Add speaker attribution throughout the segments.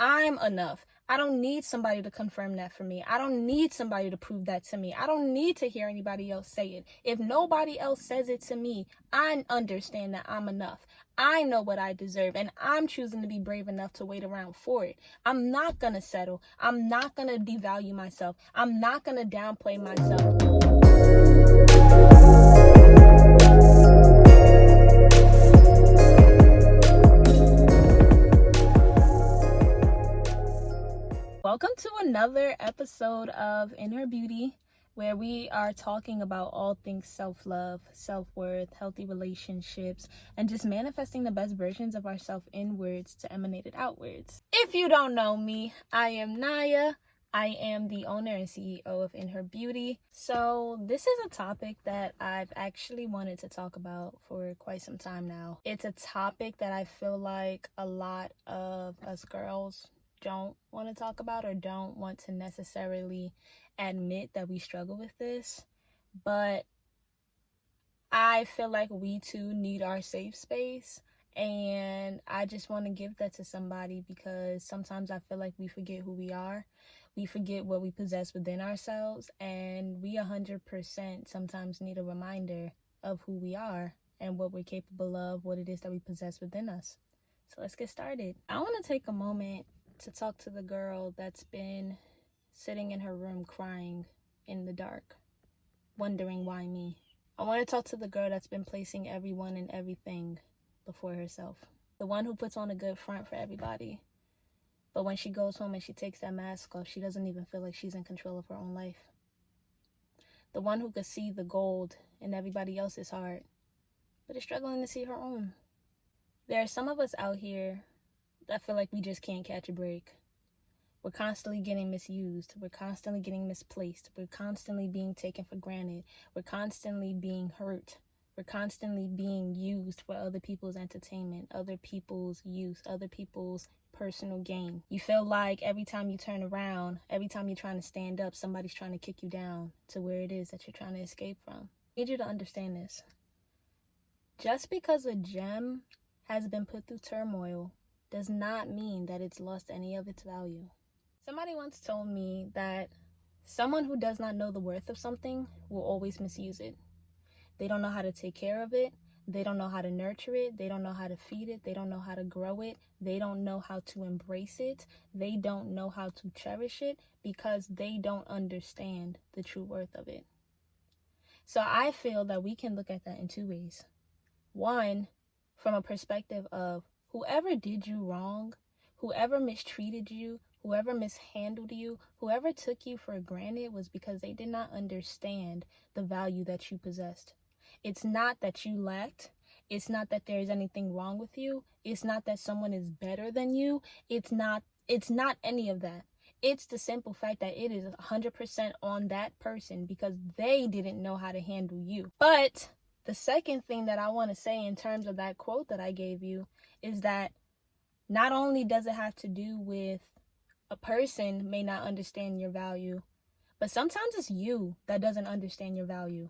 Speaker 1: I'm enough. I don't need somebody to confirm that for me. I don't need somebody to prove that to me. I don't need to hear anybody else say it. If nobody else says it to me, I understand that I'm enough. I know what I deserve, and I'm choosing to be brave enough to wait around for it. I'm not going to settle. I'm not going to devalue myself. I'm not going to downplay myself. Welcome to another episode of In Her Beauty, where we are talking about all things self-love, self-worth, healthy relationships, and just manifesting the best versions of ourselves inwards to emanate it outwards. If you don't know me, I am Naya. I am the owner and CEO of In Her Beauty. So this is a topic that I've actually wanted to talk about for quite some time now. It's a topic that I feel like a lot of us girls don't want to talk about or don't want to necessarily admit that we struggle with this, but I feel like we too need our safe space, and I just want to give that to somebody because sometimes I feel like we forget who we are, we forget what we possess within ourselves, and we 100% sometimes need a reminder of who we are and what we're capable of, what it is that we possess within us. So let's get started. I want to take a moment to talk to the girl that's been sitting in her room crying in the dark, wondering why me. I want to talk to the girl that's been placing everyone and everything before herself. The one who puts on a good front for everybody. But when she goes home and she takes that mask off, she doesn't even feel like she's in control of her own life. The one who could see the gold in everybody else's heart, but is struggling to see her own. There are some of us out here I feel like we just can't catch a break. We're constantly getting misused. We're constantly getting misplaced. We're constantly being taken for granted. We're constantly being hurt. We're constantly being used for other people's entertainment, other people's use, other people's personal gain. You feel like every time you turn around, every time you're trying to stand up, somebody's trying to kick you down to where it is that you're trying to escape from. I need you to understand this. Just because a gem has been put through turmoil does not mean that it's lost any of its value. Somebody once told me that someone who does not know the worth of something will always misuse it. They don't know how to take care of it. They don't know how to nurture it. They don't know how to feed it. They don't know how to grow it. They don't know how to embrace it. They don't know how to cherish it because they don't understand the true worth of it. So I feel that we can look at that in two ways. One, from a perspective of whoever did you wrong, whoever mistreated you, whoever mishandled you, whoever took you for granted was because they did not understand the value that you possessed. It's not that you lacked. It's not that there is anything wrong with you. It's not that someone is better than you. It's not any of that. It's the simple fact that it is 100% on that person because they didn't know how to handle you. But the second thing that I want to say in terms of that quote that I gave you is that not only does it have to do with a person may not understand your value, but sometimes it's you that doesn't understand your value.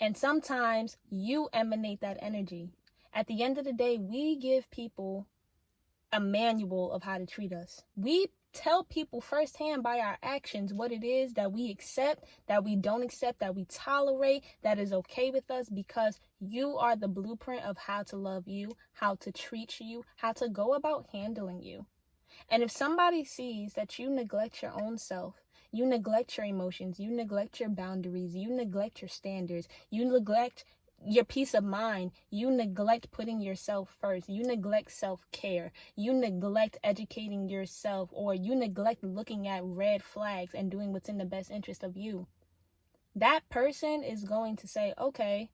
Speaker 1: And sometimes you emanate that energy. At the end of the day, we give people a manual of how to treat us. We tell people firsthand by our actions what it is that we accept, that we don't accept, that we tolerate, that is okay with us because you are the blueprint of how to love you, how to treat you, how to go about handling you. And if somebody sees that you neglect your own self, you neglect your emotions, you neglect your boundaries, you neglect your standards, you neglect your peace of mind, you neglect putting yourself first, you neglect self-care, you neglect educating yourself, or you neglect looking at red flags and doing what's in the best interest of you, that person is going to say, okay,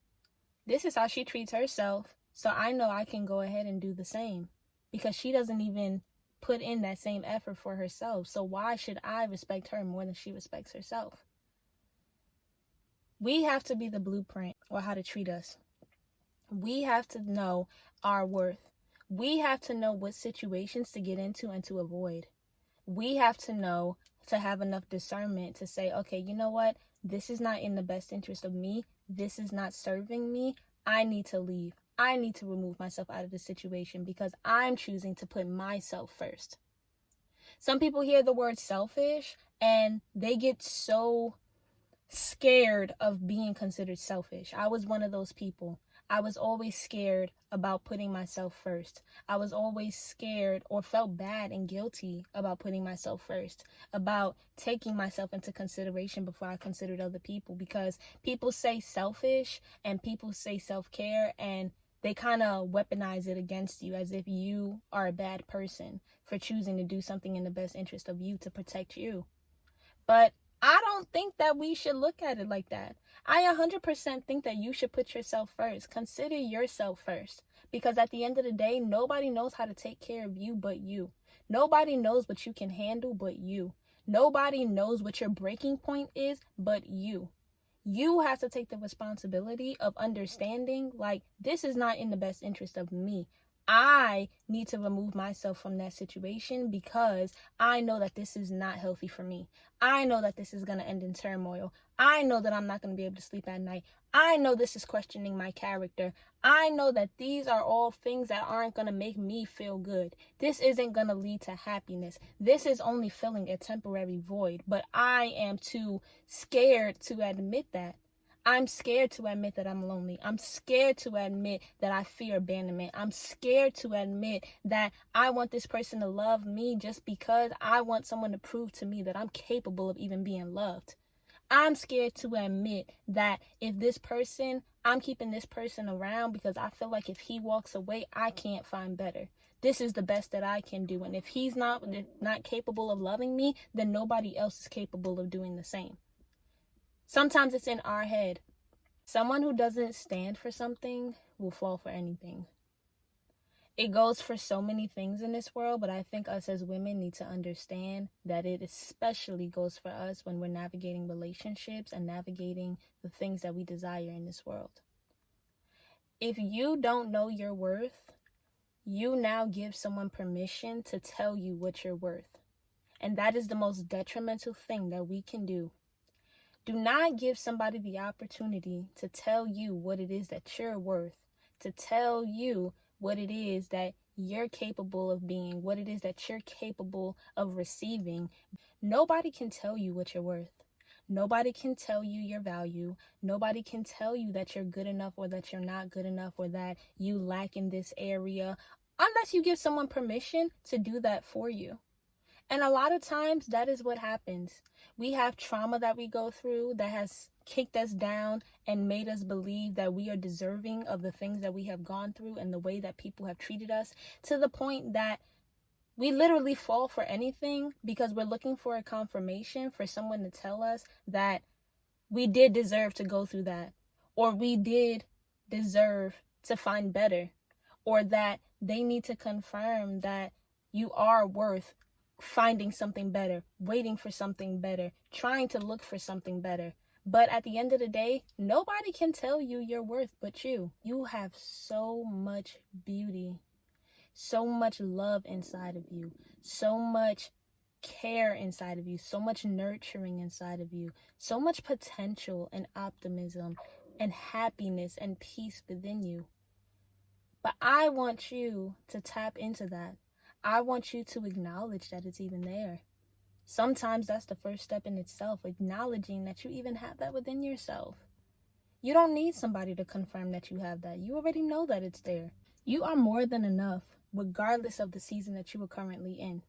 Speaker 1: this is how she treats herself, so I know I can go ahead and do the same because she doesn't even put in that same effort for herself. So why should I respect her more than she respects herself? We have to be the blueprint or how to treat us. We have to know our worth. We have to know what situations to get into and to avoid. We have to know to have enough discernment to say, okay, you know what? This is not in the best interest of me. This is not serving me. I need to leave. I need to remove myself out of the situation because I'm choosing to put myself first. Some people hear the word selfish and they get so scared of being considered selfish. I was one of those people. I was always scared about putting myself first. I was always scared or felt bad and guilty about putting myself first, about taking myself into consideration before I considered other people, because people say selfish and people say self-care, and they kind of weaponize it against you as if you are a bad person for choosing to do something in the best interest of you to protect you. But I don't think that we should look at it like that. I 100% think that you should put yourself first. Consider yourself first. Because at the end of the day, nobody knows how to take care of you but you. Nobody knows what you can handle but you. Nobody knows what your breaking point is but you. You have to take the responsibility of understanding, like, this is not in the best interest of me. I need to remove myself from that situation because I know that this is not healthy for me. I know that this is going to end in turmoil. I know that I'm not going to be able to sleep at night. I know this is questioning my character. I know that these are all things that aren't going to make me feel good. This isn't going to lead to happiness. This is only filling a temporary void. But I am too scared to admit that. I'm scared to admit that I'm lonely. I'm scared to admit that I fear abandonment. I'm scared to admit that I want this person to love me just because I want someone to prove to me that I'm capable of even being loved. I'm scared to admit that if this person, I'm keeping this person around because I feel like if he walks away, I can't find better. This is the best that I can do. And if he's not capable of loving me, then nobody else is capable of doing the same. Sometimes it's in our head. Someone who doesn't stand for something will fall for anything. It goes for so many things in this world, but I think us as women need to understand that it especially goes for us when we're navigating relationships and navigating the things that we desire in this world. If you don't know your worth, you now give someone permission to tell you what you're worth. And that is the most detrimental thing that we can do. Do not give somebody the opportunity to tell you what it is that you're worth, to tell you what it is that you're capable of being, what it is that you're capable of receiving. Nobody can tell you what you're worth. Nobody can tell you your value. Nobody can tell you that you're good enough or that you're not good enough or that you lack in this area unless you give someone permission to do that for you. And a lot of times that is what happens. We have trauma that we go through that has kicked us down and made us believe that we are deserving of the things that we have gone through and the way that people have treated us, to the point that we literally fall for anything because we're looking for a confirmation for someone to tell us that we did deserve to go through that, or we did deserve to find better, or that they need to confirm that you are worth finding something better, waiting for something better, trying to look for something better. But at the end of the day, nobody can tell you your worth but you. You have so much beauty, so much love inside of you, so much care inside of you, so much nurturing inside of you, so much potential and optimism and happiness and peace within you. But I want you to tap into that. I want you to acknowledge that it's even there. Sometimes that's the first step in itself, acknowledging that you even have that within yourself. You don't need somebody to confirm that you have that. You already know that it's there. You are more than enough, regardless of the season that you are currently in.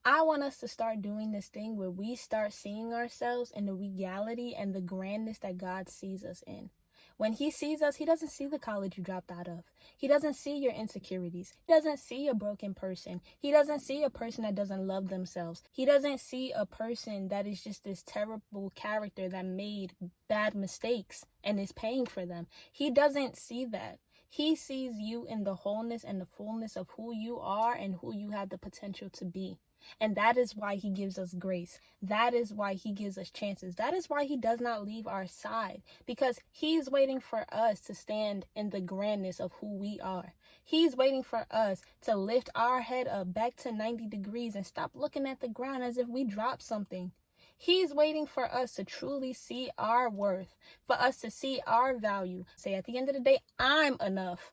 Speaker 1: I want us to start doing this thing where we start seeing ourselves in the reality and the grandness that God sees us in. When he sees us, he doesn't see the college you dropped out of. He doesn't see your insecurities. He doesn't see a broken person. He doesn't see a person that doesn't love themselves. He doesn't see a person that is just this terrible character that made bad mistakes and is paying for them. He doesn't see that. He sees you in the wholeness and the fullness of who you are and who you have the potential to be. And that is why he gives us grace. That is why he gives us chances. That is why he does not leave our side, because he's waiting for us to stand in the grandness of who we are. He's waiting for us to lift our head up back to 90 degrees and stop looking at the ground as if we dropped something. He's waiting for us to truly see our worth, for us to see our value. Say at the end of the day, I'm enough.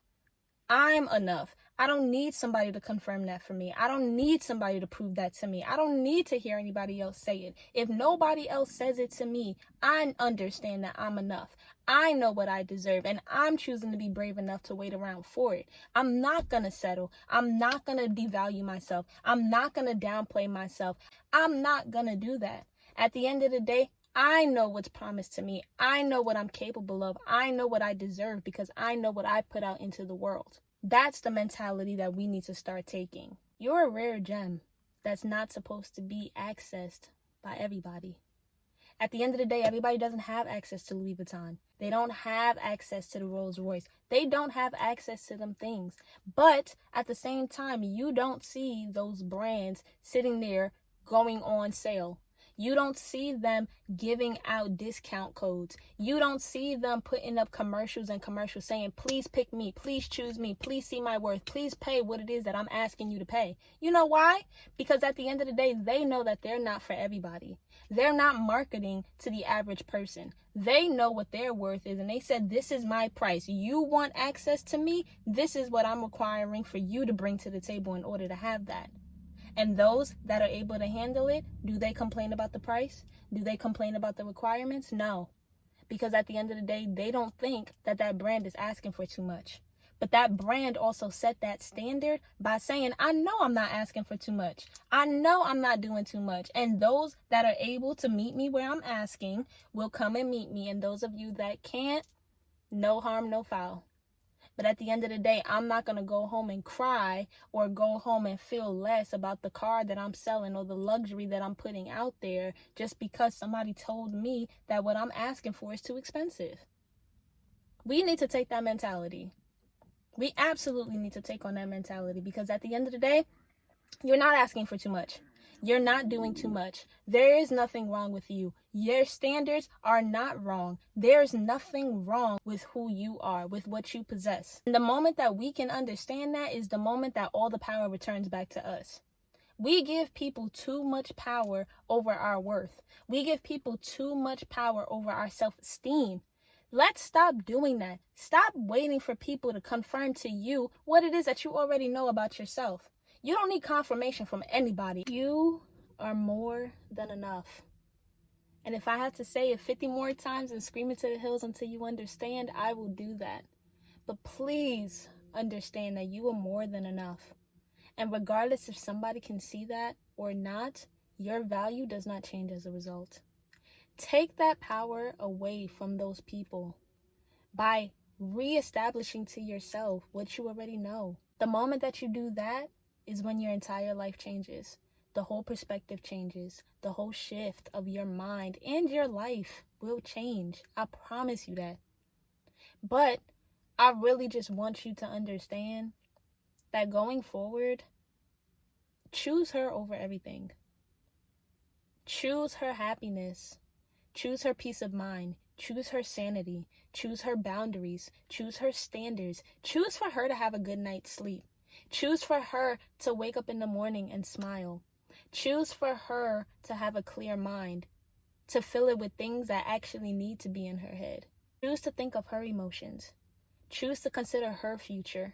Speaker 1: I'm enough. I don't need somebody to confirm that for me. I don't need somebody to prove that to me. I don't need to hear anybody else say it. If nobody else says it to me, I understand that I'm enough. I know what I deserve, and I'm choosing to be brave enough to wait around for it. I'm not going to settle. I'm not going to devalue myself. I'm not going to downplay myself. I'm not going to do that. At the end of the day, I know what's promised to me. I know what I'm capable of. I know what I deserve because I know what I put out into the world. That's the mentality that we need to start taking. You're a rare gem that's not supposed to be accessed by everybody. At the end of the day, everybody doesn't have access to Louis Vuitton. They don't have access to the Rolls Royce. They don't have access to them things. But at the same time, you don't see those brands sitting there going on sale. You don't see them giving out discount codes. You don't see them putting up commercials saying, please pick me, please choose me, please see my worth, please pay what it is that I'm asking you to pay. You know why? Because at the end of the day, they know that they're not for everybody. They're not marketing to the average person. They know what their worth is, and they said, this is my price. You want access to me? This is what I'm requiring for you to bring to the table in order to have that. And those that are able to handle it, do they complain about the price? Do they complain about the requirements? No. Because at the end of the day, they don't think that that brand is asking for too much. But that brand also set that standard by saying, I know I'm not asking for too much. I know I'm not doing too much. And those that are able to meet me where I'm asking will come and meet me. And those of you that can't, no harm, no foul. But at the end of the day, I'm not going to go home and cry or go home and feel less about the car that I'm selling or the luxury that I'm putting out there just because somebody told me that what I'm asking for is too expensive. We need to take that mentality. We absolutely need to take on that mentality because at the end of the day, you're not asking for too much. You're not doing too much. There is nothing wrong with you. Your standards are not wrong. There's nothing wrong with who you are, with what you possess. And the moment that we can understand that is the moment that all the power returns back to us. We give people too much power over our worth. We give people too much power over our self-esteem. Let's stop doing that. Stop waiting for people to confirm to you what it is that you already know about yourself. You don't need confirmation from anybody. You are more than enough. And if I had to say it 50 more times and scream it to the hills until you understand, I will do that. But please understand that you are more than enough. And regardless if somebody can see that or not, your value does not change as a result. Take that power away from those people by reestablishing to yourself what you already know. The moment that you do that is when your entire life changes. The whole perspective changes. The whole shift of your mind and your life will change. I promise you that. But I really just want you to understand that going forward, choose her over everything. Choose her happiness. Choose her peace of mind. Choose her sanity. Choose her boundaries. Choose her standards. Choose for her to have a good night's sleep. Choose for her to wake up in the morning and smile. Choose for her to have a clear mind, to fill it with things that actually need to be in her head. Choose to think of her emotions. Choose to consider her future.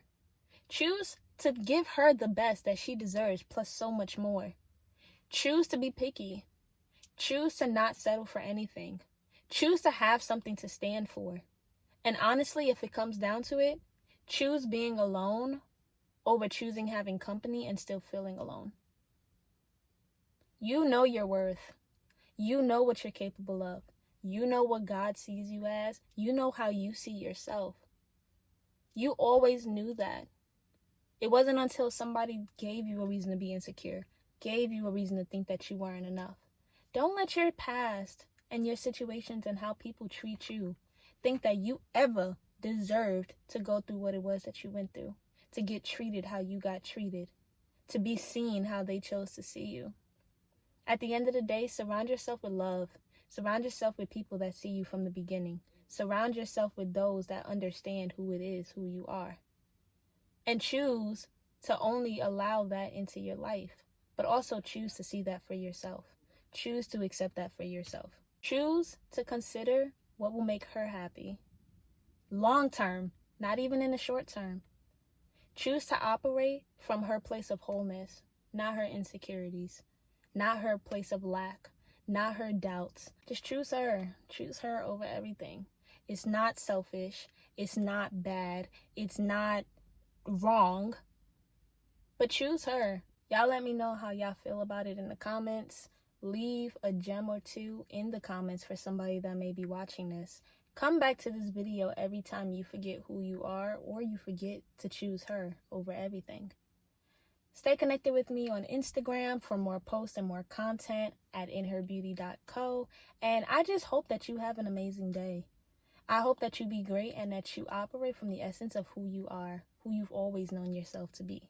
Speaker 1: Choose to give her the best that she deserves, plus so much more. Choose to be picky. Choose to not settle for anything. Choose to have something to stand for. And honestly, if it comes down to it, choose being alone over choosing having company and still feeling alone. You know your worth. You know what you're capable of. You know what God sees you as. You know how you see yourself. You always knew that. It wasn't until somebody gave you a reason to be insecure, gave you a reason to think that you weren't enough. Don't let your past and your situations and how people treat you think that you ever deserved to go through what it was that you went through, to get treated how you got treated, to be seen how they chose to see you. At the end of the day, surround yourself with love. Surround yourself with people that see you from the beginning. Surround yourself with those that understand who it is, who you are. And choose to only allow that into your life, but also choose to see that for yourself. Choose to accept that for yourself. Choose to consider what will make her happy. Long term, not even in the short term. Choose to operate from her place of wholeness, not her insecurities, not her place of lack, not her doubts. Just choose her. Choose her over everything. It's not selfish. It's not bad. It's not wrong. But choose her. Y'all let me know how y'all feel about it in the comments. Leave a gem or two in the comments for somebody that may be watching this. Come back to this video every time you forget who you are or you forget to choose her over everything. Stay connected with me on Instagram for more posts and more content at inherbeauty.co. And I just hope that you have an amazing day. I hope that you be great and that you operate from the essence of who you are, who you've always known yourself to be.